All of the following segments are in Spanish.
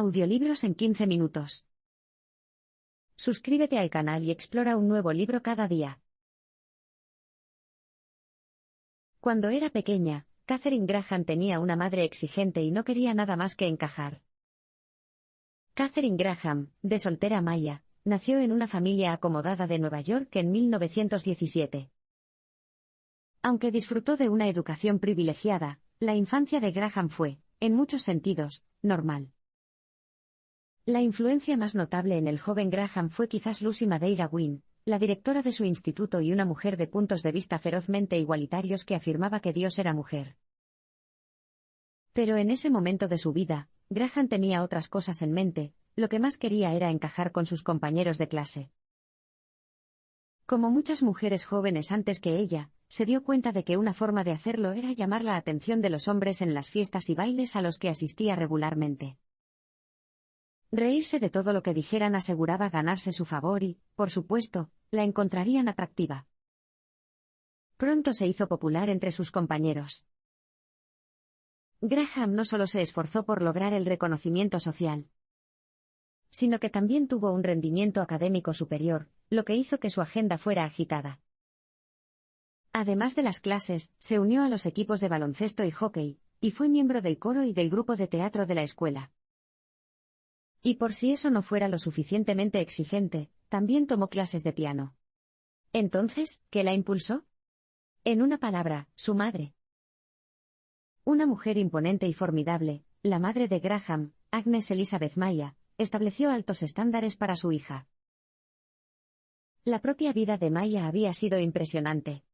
Audiolibros en 15 minutos. Suscríbete al canal y explora un nuevo libro cada día. Cuando era pequeña, Katharine Graham tenía una madre exigente y no quería nada más que encajar. Katharine Graham, de soltera Maya, nació en una familia acomodada de Nueva York en 1917. Aunque disfrutó de una educación privilegiada, la infancia de Graham fue, en muchos sentidos, normal. La influencia más notable en el joven Graham fue quizás Lucy Madeira Wynne, la directora de su instituto y una mujer de puntos de vista ferozmente igualitarios que afirmaba que Dios era mujer. Pero en ese momento de su vida, Graham tenía otras cosas en mente, lo que más quería era encajar con sus compañeros de clase. Como muchas mujeres jóvenes antes que ella, se dio cuenta de que una forma de hacerlo era llamar la atención de los hombres en las fiestas y bailes a los que asistía regularmente. Reírse de todo lo que dijeran aseguraba ganarse su favor y, por supuesto, la encontrarían atractiva. Pronto se hizo popular entre sus compañeros. Graham no solo se esforzó por lograr el reconocimiento social, sino que también tuvo un rendimiento académico superior, lo que hizo que su agenda fuera agitada. Además de las clases, se unió a los equipos de baloncesto y hockey, y fue miembro del coro y del grupo de teatro de la escuela. Y por si eso no fuera lo suficientemente exigente, también tomó clases de piano. Entonces, ¿qué la impulsó? En una palabra, su madre. Una mujer imponente y formidable, la madre de Graham, Agnes Elizabeth Maya, estableció altos estándares para su hija. La propia vida de Maya había sido impresionante.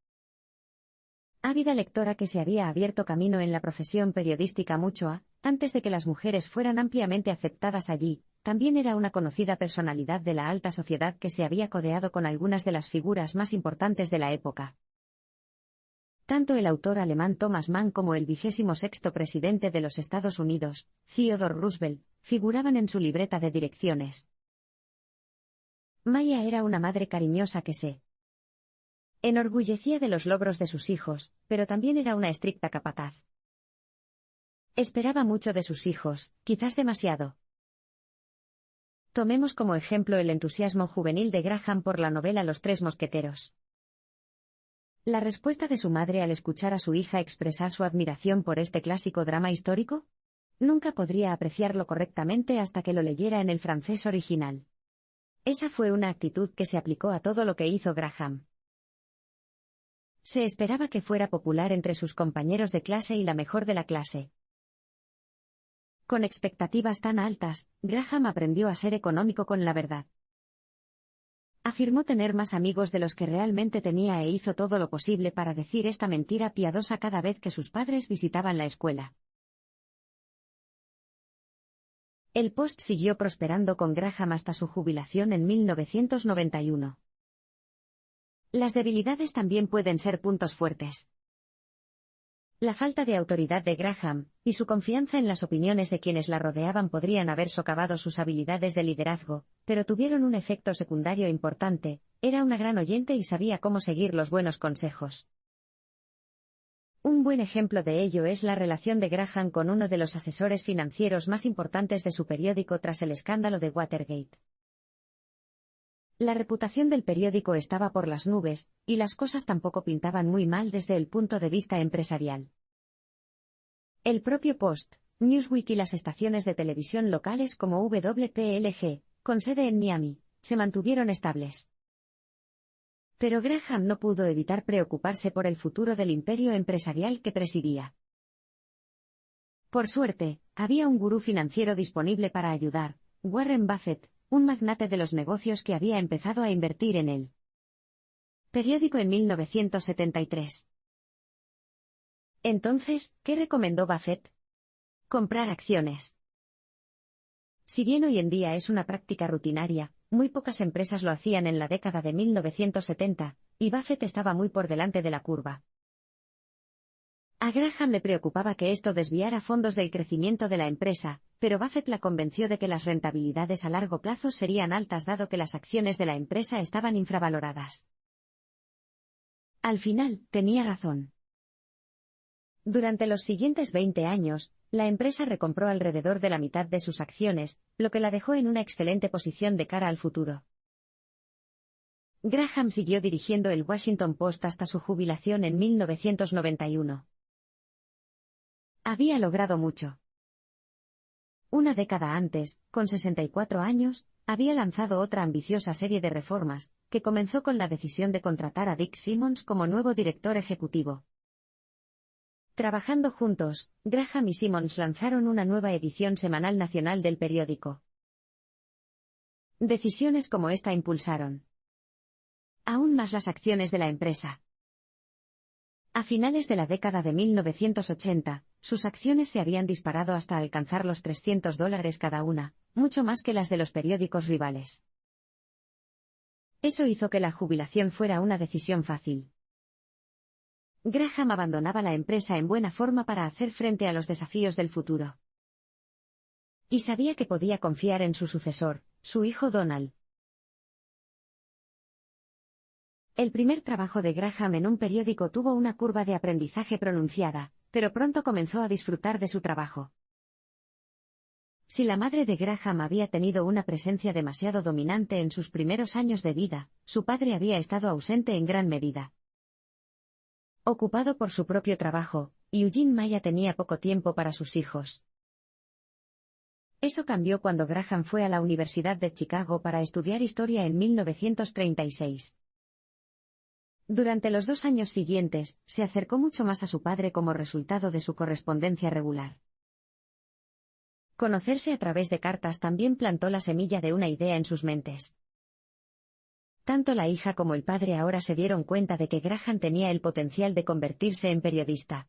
Ávida lectora que se había abierto camino en la profesión periodística mucho antes de que las mujeres fueran ampliamente aceptadas allí, también era una conocida personalidad de la alta sociedad que se había codeado con algunas de las figuras más importantes de la época. Tanto el autor alemán Thomas Mann como el 26º presidente de los Estados Unidos, Theodore Roosevelt, figuraban en su libreta de direcciones. Maya era una madre cariñosa que se enorgullecía de los logros de sus hijos, pero también era una estricta capataz. Esperaba mucho de sus hijos, quizás demasiado. Tomemos como ejemplo el entusiasmo juvenil de Graham por la novela Los Tres Mosqueteros. ¿La respuesta de su madre al escuchar a su hija expresar su admiración por este clásico drama histórico? Nunca podría apreciarlo correctamente hasta que lo leyera en el francés original. Esa fue una actitud que se aplicó a todo lo que hizo Graham. Se esperaba que fuera popular entre sus compañeros de clase y la mejor de la clase. Con expectativas tan altas, Graham aprendió a ser económico con la verdad. Afirmó tener más amigos de los que realmente tenía e hizo todo lo posible para decir esta mentira piadosa cada vez que sus padres visitaban la escuela. El Post siguió prosperando con Graham hasta su jubilación en 1991. Las debilidades también pueden ser puntos fuertes. La falta de autoridad de Graham, y su confianza en las opiniones de quienes la rodeaban podrían haber socavado sus habilidades de liderazgo, pero tuvieron un efecto secundario importante: era una gran oyente y sabía cómo seguir los buenos consejos. Un buen ejemplo de ello es la relación de Graham con uno de los asesores financieros más importantes de su periódico tras el escándalo de Watergate. La reputación del periódico estaba por las nubes, y las cosas tampoco pintaban muy mal desde el punto de vista empresarial. El propio Post, Newsweek y las estaciones de televisión locales como WPLG, con sede en Miami, se mantuvieron estables. Pero Graham no pudo evitar preocuparse por el futuro del imperio empresarial que presidía. Por suerte, había un gurú financiero disponible para ayudar: Warren Buffett, un magnate de los negocios que había empezado a invertir en el periódico en 1973. Entonces, ¿qué recomendó Buffett? Comprar acciones. Si bien hoy en día es una práctica rutinaria, muy pocas empresas lo hacían en la década de 1970, y Buffett estaba muy por delante de la curva. A Graham le preocupaba que esto desviara fondos del crecimiento de la empresa, pero Buffett la convenció de que las rentabilidades a largo plazo serían altas dado que las acciones de la empresa estaban infravaloradas. Al final, tenía razón. Durante los siguientes 20 años, la empresa recompró alrededor de la mitad de sus acciones, lo que la dejó en una excelente posición de cara al futuro. Graham siguió dirigiendo el Washington Post hasta su jubilación en 1991. Había logrado mucho. Una década antes, con 64 años, había lanzado otra ambiciosa serie de reformas, que comenzó con la decisión de contratar a Dick Simmons como nuevo director ejecutivo. Trabajando juntos, Graham y Simmons lanzaron una nueva edición semanal nacional del periódico. Decisiones como esta impulsaron aún más las acciones de la empresa. A finales de la década de 1980, sus acciones se habían disparado hasta alcanzar los $300 cada una, mucho más que las de los periódicos rivales. Eso hizo que la jubilación fuera una decisión fácil. Graham abandonaba la empresa en buena forma para hacer frente a los desafíos del futuro. Y sabía que podía confiar en su sucesor, su hijo Donald. El primer trabajo de Graham en un periódico tuvo una curva de aprendizaje pronunciada, pero pronto comenzó a disfrutar de su trabajo. Si la madre de Graham había tenido una presencia demasiado dominante en sus primeros años de vida, su padre había estado ausente en gran medida. Ocupado por su propio trabajo, Eugene Maya tenía poco tiempo para sus hijos. Eso cambió cuando Graham fue a la Universidad de Chicago para estudiar historia en 1936. Durante los 2 años siguientes, se acercó mucho más a su padre como resultado de su correspondencia regular. Conocerse a través de cartas también plantó la semilla de una idea en sus mentes. Tanto la hija como el padre ahora se dieron cuenta de que Graham tenía el potencial de convertirse en periodista.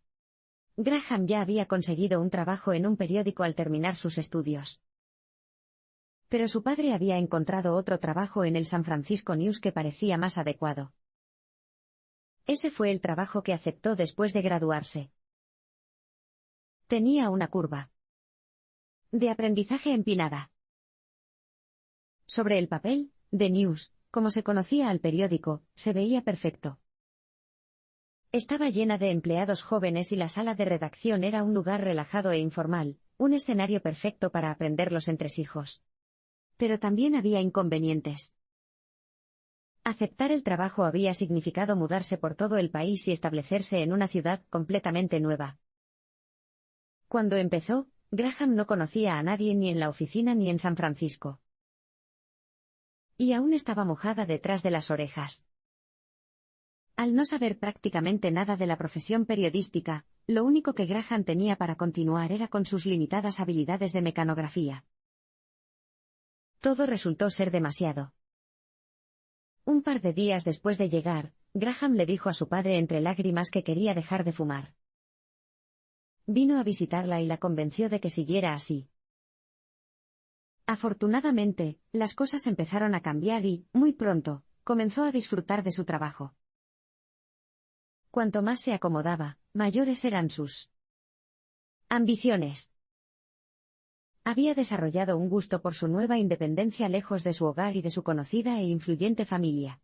Graham ya había conseguido un trabajo en un periódico al terminar sus estudios. Pero su padre había encontrado otro trabajo en el San Francisco News que parecía más adecuado. Ese fue el trabajo que aceptó después de graduarse. Tenía una curva de aprendizaje empinada. Sobre el papel, The News, como se conocía al periódico, se veía perfecto. Estaba llena de empleados jóvenes y la sala de redacción era un lugar relajado e informal, un escenario perfecto para aprender los entresijos. Pero también había inconvenientes. Aceptar el trabajo había significado mudarse por todo el país y establecerse en una ciudad completamente nueva. Cuando empezó, Graham no conocía a nadie ni en la oficina ni en San Francisco. Y aún estaba mojada detrás de las orejas. Al no saber prácticamente nada de la profesión periodística, lo único que Graham tenía para continuar era con sus limitadas habilidades de mecanografía. Todo resultó ser demasiado. Un par de días después de llegar, Graham le dijo a su padre entre lágrimas que quería dejar de fumar. Vino a visitarla y la convenció de que siguiera así. Afortunadamente, las cosas empezaron a cambiar y, muy pronto, comenzó a disfrutar de su trabajo. Cuanto más se acomodaba, mayores eran sus ambiciones. Había desarrollado un gusto por su nueva independencia lejos de su hogar y de su conocida e influyente familia.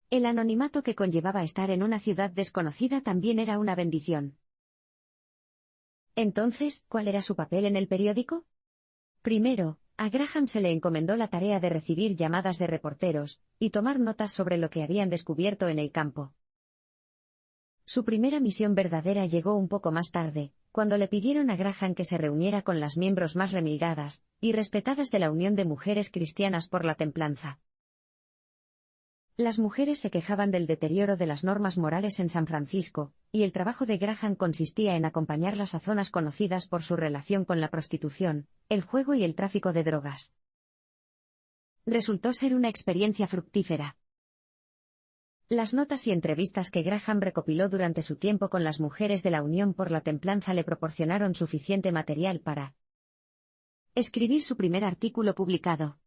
El anonimato que conllevaba estar en una ciudad desconocida también era una bendición. Entonces, ¿cuál era su papel en el periódico? Primero, a Graham se le encomendó la tarea de recibir llamadas de reporteros y tomar notas sobre lo que habían descubierto en el campo. Su primera misión verdadera llegó un poco más tarde, cuando le pidieron a Graham que se reuniera con las miembros más remilgadas y respetadas de la Unión de Mujeres Cristianas por la Templanza. Las mujeres se quejaban del deterioro de las normas morales en San Francisco, y el trabajo de Graham consistía en acompañarlas a zonas conocidas por su relación con la prostitución, el juego y el tráfico de drogas. Resultó ser una experiencia fructífera. Las notas y entrevistas que Graham recopiló durante su tiempo con las mujeres de la Unión por la Templanza le proporcionaron suficiente material para escribir su primer artículo publicado.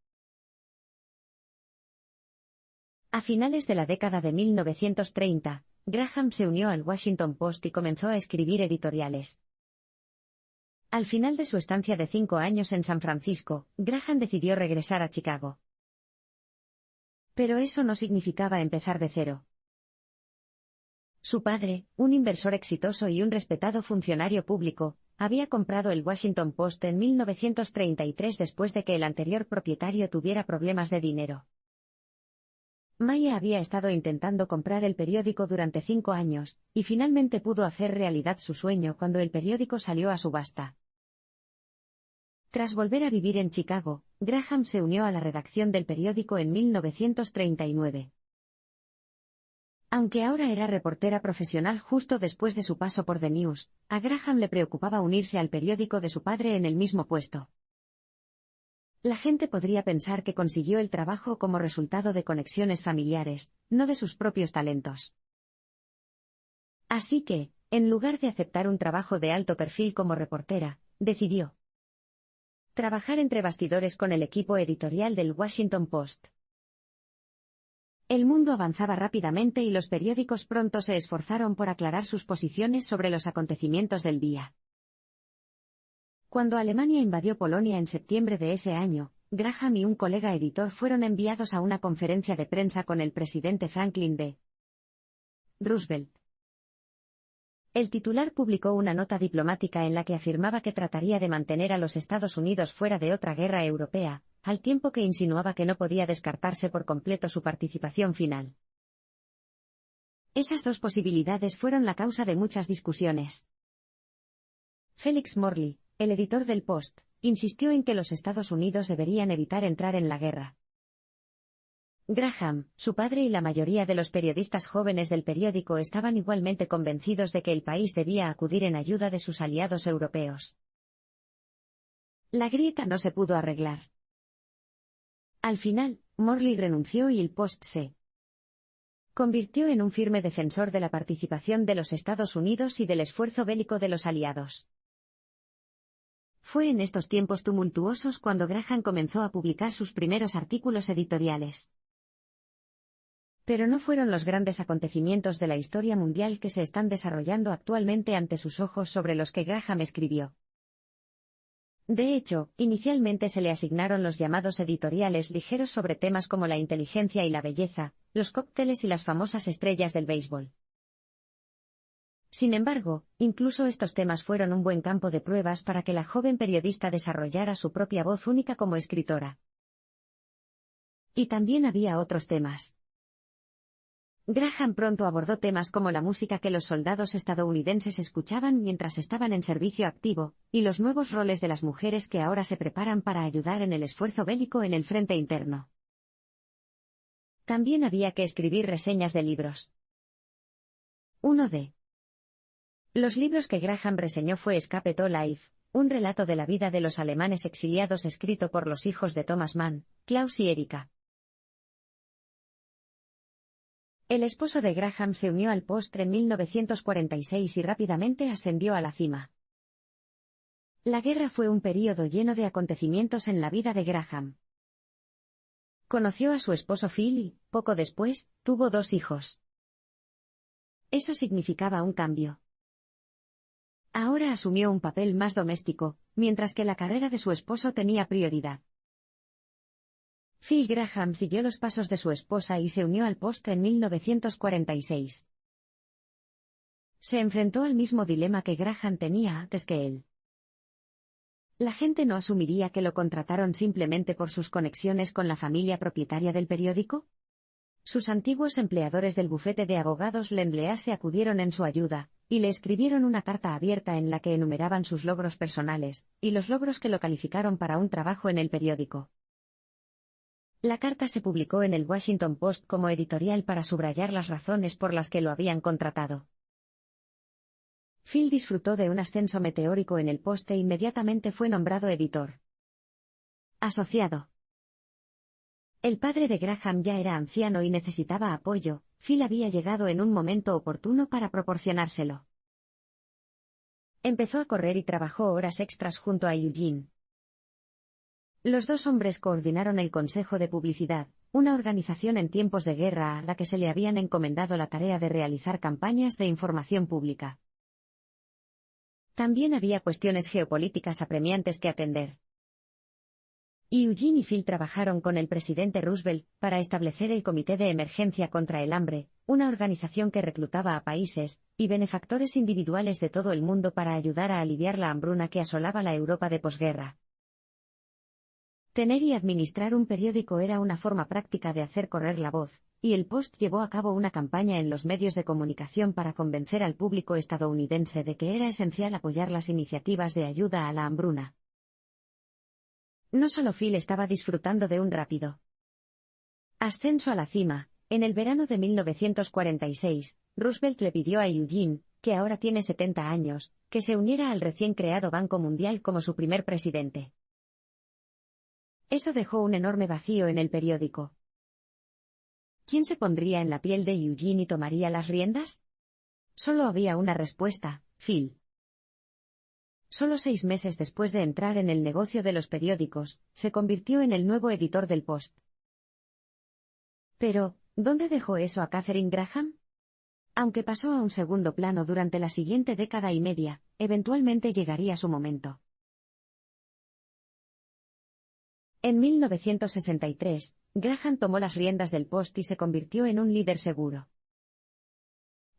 A finales de la década de 1930, Graham se unió al Washington Post y comenzó a escribir editoriales. Al final de su estancia de 5 años en San Francisco, Graham decidió regresar a Chicago. Pero eso no significaba empezar de cero. Su padre, un inversor exitoso y un respetado funcionario público, había comprado el Washington Post en 1933 después de que el anterior propietario tuviera problemas de dinero. Maya había estado intentando comprar el periódico durante 5 años, y finalmente pudo hacer realidad su sueño cuando el periódico salió a subasta. Tras volver a vivir en Chicago, Graham se unió a la redacción del periódico en 1939. Aunque ahora era reportera profesional justo después de su paso por The News, a Graham le preocupaba unirse al periódico de su padre en el mismo puesto. La gente podría pensar que consiguió el trabajo como resultado de conexiones familiares, no de sus propios talentos. Así que, en lugar de aceptar un trabajo de alto perfil como reportera, decidió trabajar entre bastidores con el equipo editorial del Washington Post. El mundo avanzaba rápidamente y los periódicos pronto se esforzaron por aclarar sus posiciones sobre los acontecimientos del día. Cuando Alemania invadió Polonia en septiembre de ese año, Graham y un colega editor fueron enviados a una conferencia de prensa con el presidente Franklin D. Roosevelt. El titular publicó una nota diplomática en la que afirmaba que trataría de mantener a los Estados Unidos fuera de otra guerra europea, al tiempo que insinuaba que no podía descartarse por completo su participación final. Esas dos posibilidades fueron la causa de muchas discusiones. Felix Morley, el editor del Post, insistió en que los Estados Unidos deberían evitar entrar en la guerra. Graham, su padre y la mayoría de los periodistas jóvenes del periódico estaban igualmente convencidos de que el país debía acudir en ayuda de sus aliados europeos. La grieta no se pudo arreglar. Al final, Morley renunció y el Post se convirtió en un firme defensor de la participación de los Estados Unidos y del esfuerzo bélico de los aliados. Fue en estos tiempos tumultuosos cuando Graham comenzó a publicar sus primeros artículos editoriales. Pero no fueron los grandes acontecimientos de la historia mundial que se están desarrollando actualmente ante sus ojos sobre los que Graham escribió. De hecho, inicialmente se le asignaron los llamados editoriales ligeros sobre temas como la inteligencia y la belleza, los cócteles y las famosas estrellas del béisbol. Sin embargo, incluso estos temas fueron un buen campo de pruebas para que la joven periodista desarrollara su propia voz única como escritora. Y también había otros temas. Graham pronto abordó temas como la música que los soldados estadounidenses escuchaban mientras estaban en servicio activo, y los nuevos roles de las mujeres que ahora se preparan para ayudar en el esfuerzo bélico en el frente interno. También había que escribir reseñas de libros. Uno de los libros que Graham reseñó fue Escape to Life, un relato de la vida de los alemanes exiliados escrito por los hijos de Thomas Mann, Klaus y Erika. El esposo de Graham se unió al Post en 1946 y rápidamente ascendió a la cima. La guerra fue un período lleno de acontecimientos en la vida de Graham. Conoció a su esposo Phil y, poco después, tuvo 2 hijos. Eso significaba un cambio. Ahora asumió un papel más doméstico, mientras que la carrera de su esposo tenía prioridad. Phil Graham siguió los pasos de su esposa y se unió al Post en 1946. Se enfrentó al mismo dilema que Graham tenía antes que él. La gente no asumiría que lo contrataron simplemente por sus conexiones con la familia propietaria del periódico. Sus antiguos empleadores del bufete de abogados Lend-Lease acudieron en su ayuda, y le escribieron una carta abierta en la que enumeraban sus logros personales, y los logros que lo calificaron para un trabajo en el periódico. La carta se publicó en el Washington Post como editorial para subrayar las razones por las que lo habían contratado. Phil disfrutó de un ascenso meteórico en el Post e inmediatamente fue nombrado editor asociado. El padre de Graham ya era anciano y necesitaba apoyo. Phil había llegado en un momento oportuno para proporcionárselo. Empezó a correr y trabajó horas extras junto a Eugene. Los 2 hombres coordinaron el Consejo de Publicidad, una organización en tiempos de guerra a la que se le habían encomendado la tarea de realizar campañas de información pública. También había cuestiones geopolíticas apremiantes que atender. Eugene y Phil trabajaron con el presidente Roosevelt para establecer el Comité de Emergencia contra el Hambre, una organización que reclutaba a países y benefactores individuales de todo el mundo para ayudar a aliviar la hambruna que asolaba la Europa de posguerra. Tener y administrar un periódico era una forma práctica de hacer correr la voz, y el Post llevó a cabo una campaña en los medios de comunicación para convencer al público estadounidense de que era esencial apoyar las iniciativas de ayuda a la hambruna. No solo Phil estaba disfrutando de un rápido ascenso a la cima. En el verano de 1946, Roosevelt le pidió a Eugene, que ahora tiene 70 años, que se uniera al recién creado Banco Mundial como su primer presidente. Eso dejó un enorme vacío en el periódico. ¿Quién se pondría en la piel de Eugene y tomaría las riendas? Solo había una respuesta: Phil. Solo 6 meses después de entrar en el negocio de los periódicos, se convirtió en el nuevo editor del Post. Pero, ¿dónde dejó eso a Katharine Graham? Aunque pasó a un segundo plano durante la siguiente década y media, eventualmente llegaría su momento. En 1963, Graham tomó las riendas del Post y se convirtió en un líder seguro.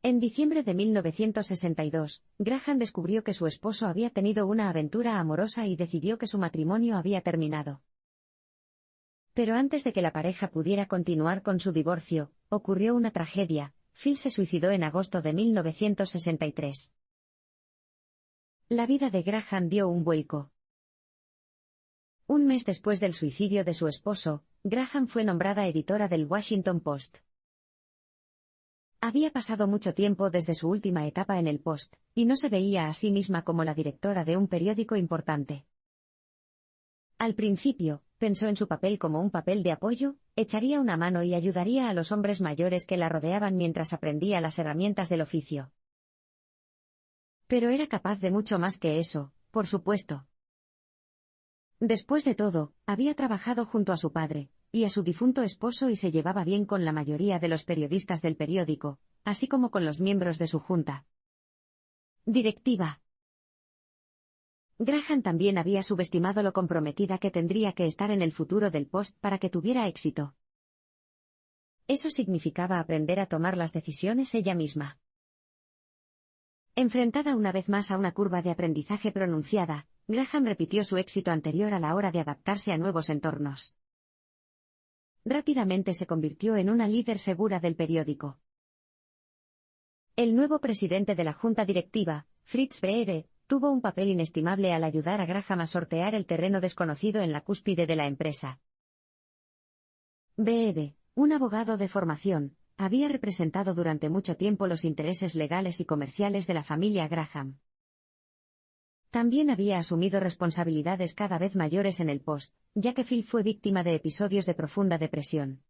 En diciembre de 1962, Graham descubrió que su esposo había tenido una aventura amorosa y decidió que su matrimonio había terminado. Pero antes de que la pareja pudiera continuar con su divorcio, ocurrió una tragedia: Phil se suicidó en agosto de 1963. La vida de Graham dio un vuelco. Un mes después del suicidio de su esposo, Graham fue nombrada editora del Washington Post. Había pasado mucho tiempo desde su última etapa en el Post, y no se veía a sí misma como la directora de un periódico importante. Al principio, pensó en su papel como un papel de apoyo, echaría una mano y ayudaría a los hombres mayores que la rodeaban mientras aprendía las herramientas del oficio. Pero era capaz de mucho más que eso, por supuesto. Después de todo, había trabajado junto a su padre y a su difunto esposo y se llevaba bien con la mayoría de los periodistas del periódico, así como con los miembros de su junta directiva. Graham también había subestimado lo comprometida que tendría que estar en el futuro del Post para que tuviera éxito. Eso significaba aprender a tomar las decisiones ella misma. Enfrentada una vez más a una curva de aprendizaje pronunciada, Graham repitió su éxito anterior a la hora de adaptarse a nuevos entornos. Rápidamente se convirtió en una líder segura del periódico. El nuevo presidente de la junta directiva, Fritz Beebe, tuvo un papel inestimable al ayudar a Graham a sortear el terreno desconocido en la cúspide de la empresa. Beebe, un abogado de formación, había representado durante mucho tiempo los intereses legales y comerciales de la familia Graham. También había asumido responsabilidades cada vez mayores en el Post, ya que Phil fue víctima de episodios de profunda depresión.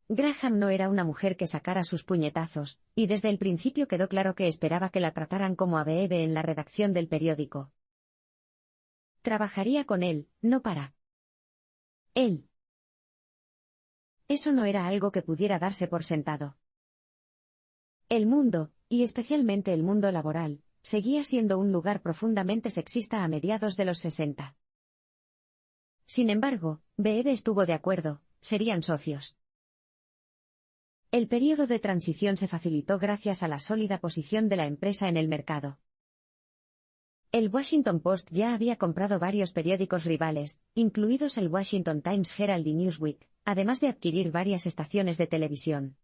Graham no era una mujer que sacara sus puñetazos, y desde el principio quedó claro que esperaba que la trataran como a Beebe en la redacción del periódico. Trabajaría con él, no para él. Eso no era algo que pudiera darse por sentado. El mundo, y especialmente el mundo laboral, seguía siendo un lugar profundamente sexista a mediados de los 60. Sin embargo, Beebe estuvo de acuerdo, serían socios. El período de transición se facilitó gracias a la sólida posición de la empresa en el mercado. El Washington Post ya había comprado varios periódicos rivales, incluidos el Washington Times Herald y Newsweek, además de adquirir varias estaciones de televisión.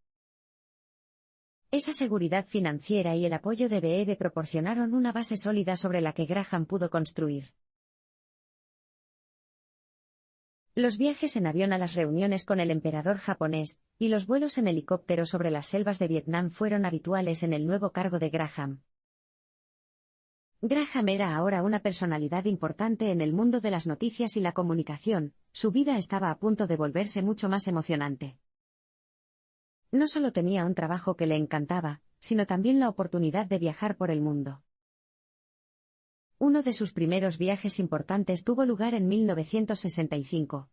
Esa seguridad financiera y el apoyo de Beebe proporcionaron una base sólida sobre la que Graham pudo construir. Los viajes en avión a las reuniones con el emperador japonés, y los vuelos en helicóptero sobre las selvas de Vietnam fueron habituales en el nuevo cargo de Graham. Graham era ahora una personalidad importante en el mundo de las noticias y la comunicación, su vida estaba a punto de volverse mucho más emocionante. No solo tenía un trabajo que le encantaba, sino también la oportunidad de viajar por el mundo. Uno de sus primeros viajes importantes tuvo lugar en 1965.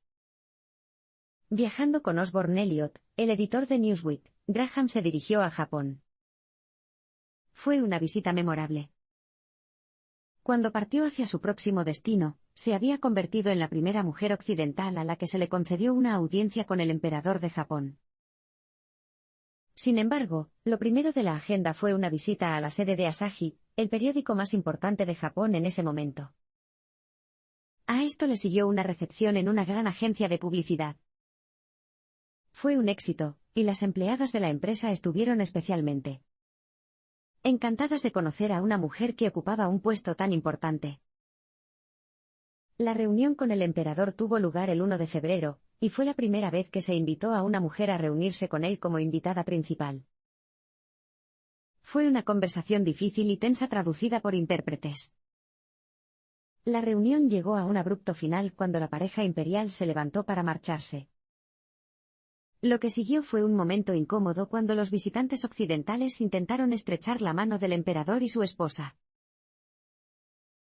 Viajando con Osborne Elliott, el editor de Newsweek, Graham se dirigió a Japón. Fue una visita memorable. Cuando partió hacia su próximo destino, se había convertido en la primera mujer occidental a la que se le concedió una audiencia con el emperador de Japón. Sin embargo, lo primero de la agenda fue una visita a la sede de Asahi, el periódico más importante de Japón en ese momento. A esto le siguió una recepción en una gran agencia de publicidad. Fue un éxito, y las empleadas de la empresa estuvieron especialmente encantadas de conocer a una mujer que ocupaba un puesto tan importante. La reunión con el emperador tuvo lugar el 1 de febrero, y fue la primera vez que se invitó a una mujer a reunirse con él como invitada principal. Fue una conversación difícil y tensa traducida por intérpretes. La reunión llegó a un abrupto final cuando la pareja imperial se levantó para marcharse. Lo que siguió fue un momento incómodo cuando los visitantes occidentales intentaron estrechar la mano del emperador y su esposa.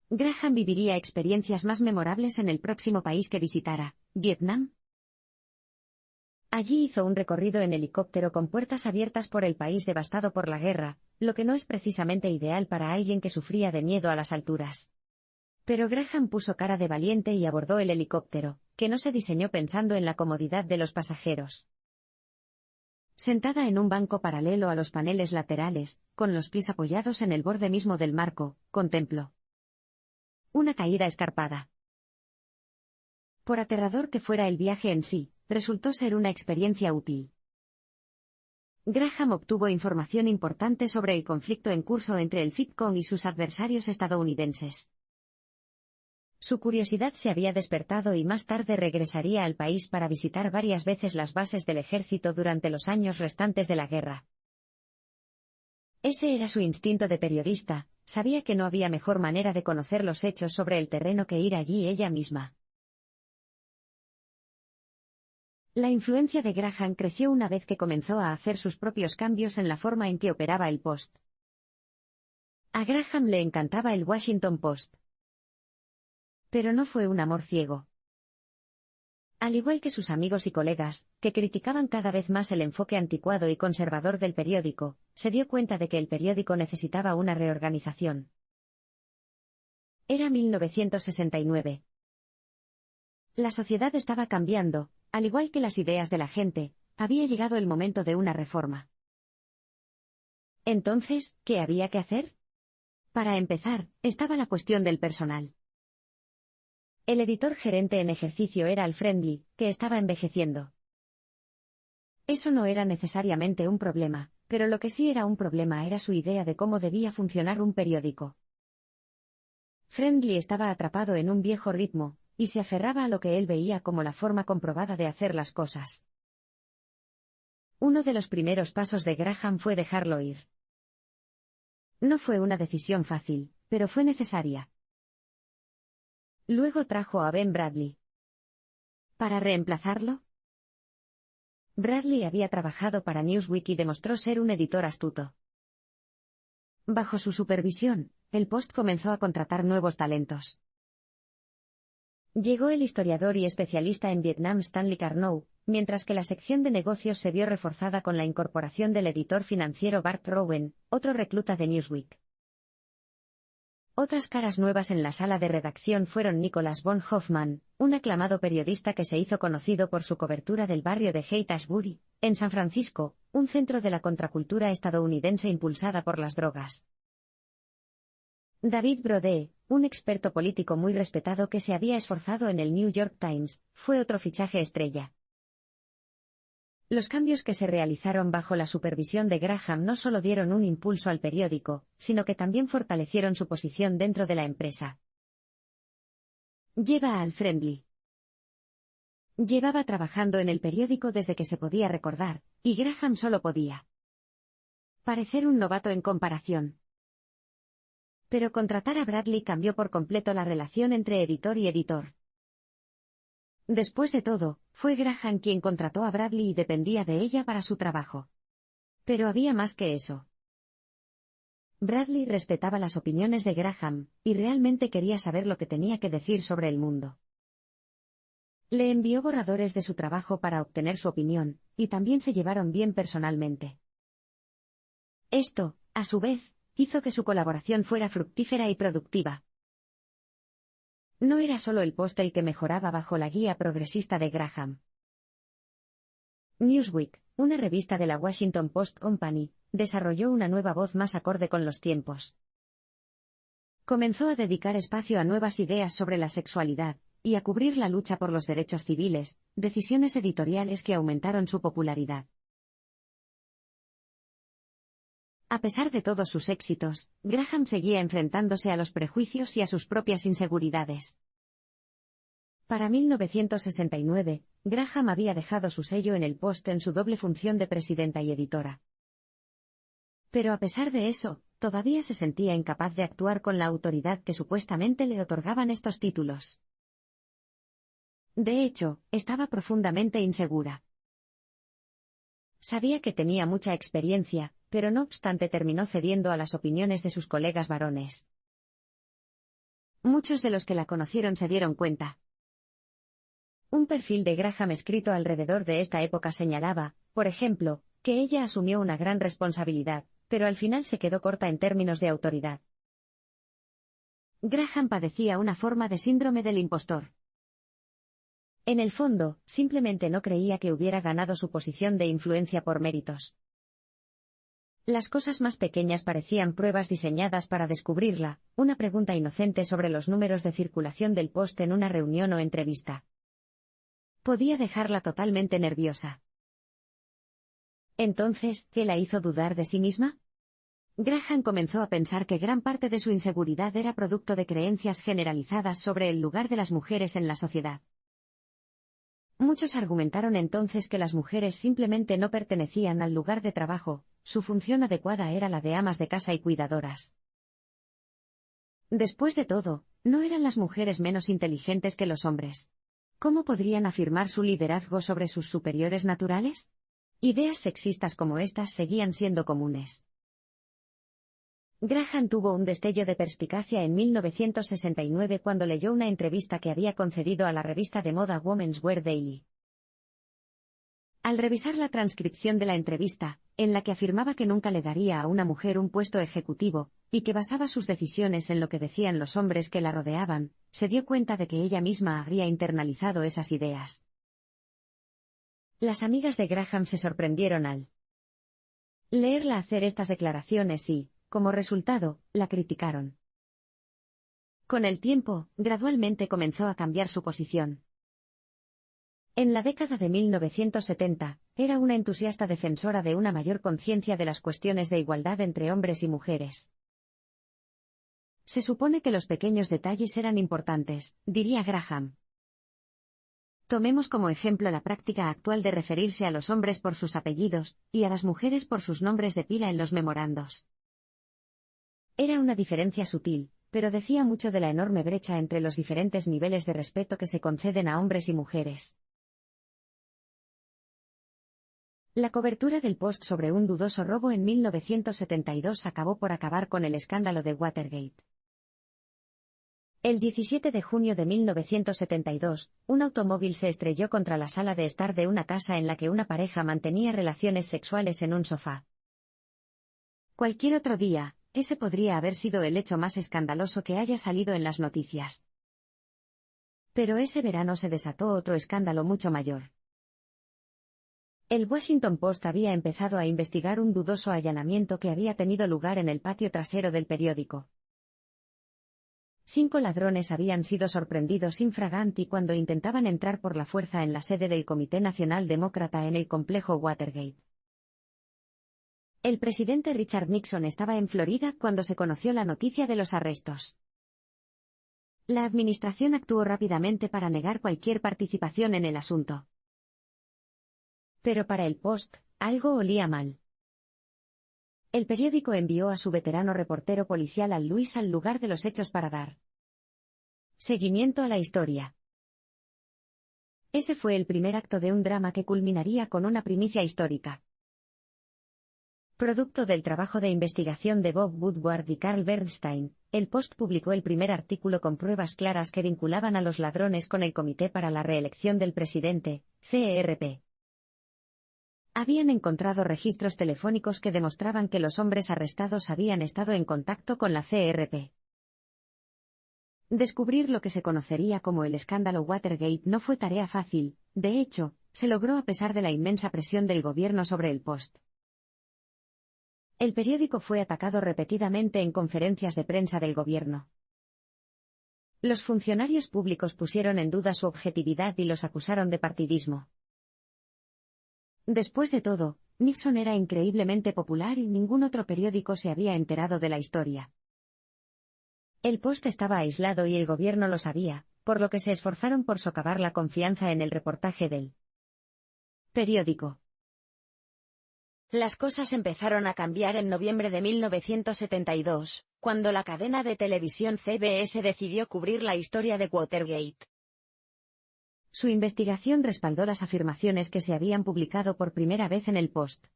Graham viviría experiencias más memorables en el próximo país que visitara, Vietnam. Allí hizo un recorrido en helicóptero con puertas abiertas por el país devastado por la guerra, lo que no es precisamente ideal para alguien que sufría de miedo a las alturas. Pero Graham puso cara de valiente y abordó el helicóptero, que no se diseñó pensando en la comodidad de los pasajeros. Sentada en un banco paralelo a los paneles laterales, con los pies apoyados en el borde mismo del marco, contempló una caída escarpada. Por aterrador que fuera el viaje en sí, resultó ser una experiencia útil. Graham obtuvo información importante sobre el conflicto en curso entre el Vietcong y sus adversarios estadounidenses. Su curiosidad se había despertado y más tarde regresaría al país para visitar varias veces las bases del ejército durante los años restantes de la guerra. Ese era su instinto de periodista, sabía que no había mejor manera de conocer los hechos sobre el terreno que ir allí ella misma. La influencia de Graham creció una vez que comenzó a hacer sus propios cambios en la forma en que operaba el Post. A Graham le encantaba el Washington Post. Pero no fue un amor ciego. Al igual que sus amigos y colegas, que criticaban cada vez más el enfoque anticuado y conservador del periódico, se dio cuenta de que el periódico necesitaba una reorganización. Era 1969. La sociedad estaba cambiando, al igual que las ideas de la gente, había llegado el momento de una reforma. Entonces, ¿qué había que hacer? Para empezar, estaba la cuestión del personal. El editor gerente en ejercicio era Al Friendly, que estaba envejeciendo. Eso no era necesariamente un problema, pero lo que sí era un problema era su idea de cómo debía funcionar un periódico. Friendly estaba atrapado en un viejo ritmo, y se aferraba a lo que él veía como la forma comprobada de hacer las cosas. Uno de los primeros pasos de Graham fue dejarlo ir. No fue una decisión fácil, pero fue necesaria. Luego trajo a Ben Bradley. ¿Para reemplazarlo? Bradley había trabajado para Newsweek y demostró ser un editor astuto. Bajo su supervisión, el Post comenzó a contratar nuevos talentos. Llegó el historiador y especialista en Vietnam Stanley Carnow, mientras que la sección de negocios se vio reforzada con la incorporación del editor financiero Bart Rowan, otro recluta de Newsweek. Otras caras nuevas en la sala de redacción fueron Nicholas von Hoffman, un aclamado periodista que se hizo conocido por su cobertura del barrio de Haight-Ashbury, en San Francisco, un centro de la contracultura estadounidense impulsada por las drogas. David Brodé, un experto político muy respetado que se había esforzado en el New York Times, fue otro fichaje estrella. Los cambios que se realizaron bajo la supervisión de Graham no solo dieron un impulso al periódico, sino que también fortalecieron su posición dentro de la empresa. Lleva a Al Friendly. Llevaba trabajando en el periódico desde que se podía recordar, y Graham solo podía parecer un novato en comparación. Pero contratar a Bradley cambió por completo la relación entre editor y editor. Después de todo, fue Graham quien contrató a Bradley y dependía de ella para su trabajo. Pero había más que eso. Bradley respetaba las opiniones de Graham, y realmente quería saber lo que tenía que decir sobre el mundo. Le envió borradores de su trabajo para obtener su opinión, y también se llevaron bien personalmente. Esto, a su vez, hizo que su colaboración fuera fructífera y productiva. No era solo el Post el que mejoraba bajo la guía progresista de Graham. Newsweek, una revista de la Washington Post Company, desarrolló una nueva voz más acorde con los tiempos. Comenzó a dedicar espacio a nuevas ideas sobre la sexualidad, y a cubrir la lucha por los derechos civiles, decisiones editoriales que aumentaron su popularidad. A pesar de todos sus éxitos, Graham seguía enfrentándose a los prejuicios y a sus propias inseguridades. Para 1969, Graham había dejado su sello en el Post en su doble función de presidenta y editora. Pero a pesar de eso, todavía se sentía incapaz de actuar con la autoridad que supuestamente le otorgaban estos títulos. De hecho, estaba profundamente insegura. Sabía que tenía mucha experiencia, pero no obstante terminó cediendo a las opiniones de sus colegas varones. Muchos de los que la conocieron se dieron cuenta. Un perfil de Graham escrito alrededor de esta época señalaba, por ejemplo, que ella asumió una gran responsabilidad, pero al final se quedó corta en términos de autoridad. Graham padecía una forma de síndrome del impostor. En el fondo, simplemente no creía que hubiera ganado su posición de influencia por méritos. Las cosas más pequeñas parecían pruebas diseñadas para descubrirla, una pregunta inocente sobre los números de circulación del Post en una reunión o entrevista. Podía dejarla totalmente nerviosa. Entonces, ¿qué la hizo dudar de sí misma? Graham comenzó a pensar que gran parte de su inseguridad era producto de creencias generalizadas sobre el lugar de las mujeres en la sociedad. Muchos argumentaron entonces que las mujeres simplemente no pertenecían al lugar de trabajo, su función adecuada era la de amas de casa y cuidadoras. Después de todo, ¿no eran las mujeres menos inteligentes que los hombres? ¿Cómo podrían afirmar su liderazgo sobre sus superiores naturales? Ideas sexistas como estas seguían siendo comunes. Graham tuvo un destello de perspicacia en 1969 cuando leyó una entrevista que había concedido a la revista de moda Women's Wear Daily. Al revisar la transcripción de la entrevista, en la que afirmaba que nunca le daría a una mujer un puesto ejecutivo, y que basaba sus decisiones en lo que decían los hombres que la rodeaban, se dio cuenta de que ella misma había internalizado esas ideas. Las amigas de Graham se sorprendieron al leerla hacer estas declaraciones y, como resultado, la criticaron. Con el tiempo, gradualmente comenzó a cambiar su posición. En la década de 1970, era una entusiasta defensora de una mayor conciencia de las cuestiones de igualdad entre hombres y mujeres. Se supone que los pequeños detalles eran importantes, diría Graham. Tomemos como ejemplo la práctica actual de referirse a los hombres por sus apellidos, y a las mujeres por sus nombres de pila en los memorandos. Era una diferencia sutil, pero decía mucho de la enorme brecha entre los diferentes niveles de respeto que se conceden a hombres y mujeres. La cobertura del Post sobre un dudoso robo en 1972 acabó por acabar con el escándalo de Watergate. El 17 de junio de 1972, un automóvil se estrelló contra la sala de estar de una casa en la que una pareja mantenía relaciones sexuales en un sofá. Cualquier otro día, ese podría haber sido el hecho más escandaloso que haya salido en las noticias. Pero ese verano se desató otro escándalo mucho mayor. El Washington Post había empezado a investigar un dudoso allanamiento que había tenido lugar en el patio trasero del periódico. 5 ladrones habían sido sorprendidos infraganti cuando intentaban entrar por la fuerza en la sede del Comité Nacional Demócrata en el complejo Watergate. El presidente Richard Nixon estaba en Florida cuando se conoció la noticia de los arrestos. La administración actuó rápidamente para negar cualquier participación en el asunto. Pero para el Post, algo olía mal. El periódico envió a su veterano reportero policial Al Lewis al lugar de los hechos para dar seguimiento a la historia. Ese fue el primer acto de un drama que culminaría con una primicia histórica. Producto del trabajo de investigación de Bob Woodward y Carl Bernstein, el Post publicó el primer artículo con pruebas claras que vinculaban a los ladrones con el Comité para la Reelección del Presidente, CRP. Habían encontrado registros telefónicos que demostraban que los hombres arrestados habían estado en contacto con la CRP. Descubrir lo que se conocería como el escándalo Watergate no fue tarea fácil, de hecho, se logró a pesar de la inmensa presión del gobierno sobre el Post. El periódico fue atacado repetidamente en conferencias de prensa del gobierno. Los funcionarios públicos pusieron en duda su objetividad y los acusaron de partidismo. Después de todo, Nixon era increíblemente popular y ningún otro periódico se había enterado de la historia. El Post estaba aislado y el gobierno lo sabía, por lo que se esforzaron por socavar la confianza en el reportaje del periódico. Las cosas empezaron a cambiar en noviembre de 1972, cuando la cadena de televisión CBS decidió cubrir la historia de Watergate. Su investigación respaldó las afirmaciones que se habían publicado por primera vez en el Post.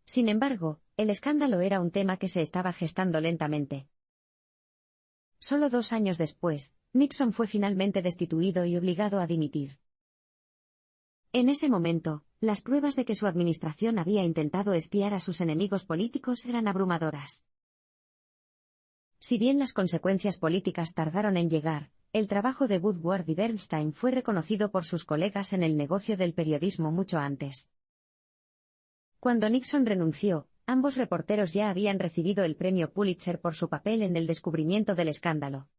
Sin embargo, el escándalo era un tema que se estaba gestando lentamente. Solo 2 años después, Nixon fue finalmente destituido y obligado a dimitir. En ese momento, las pruebas de que su administración había intentado espiar a sus enemigos políticos eran abrumadoras. Si bien las consecuencias políticas tardaron en llegar, el trabajo de Woodward y Bernstein fue reconocido por sus colegas en el negocio del periodismo mucho antes. Cuando Nixon renunció, ambos reporteros ya habían recibido el premio Pulitzer por su papel en el descubrimiento del escándalo.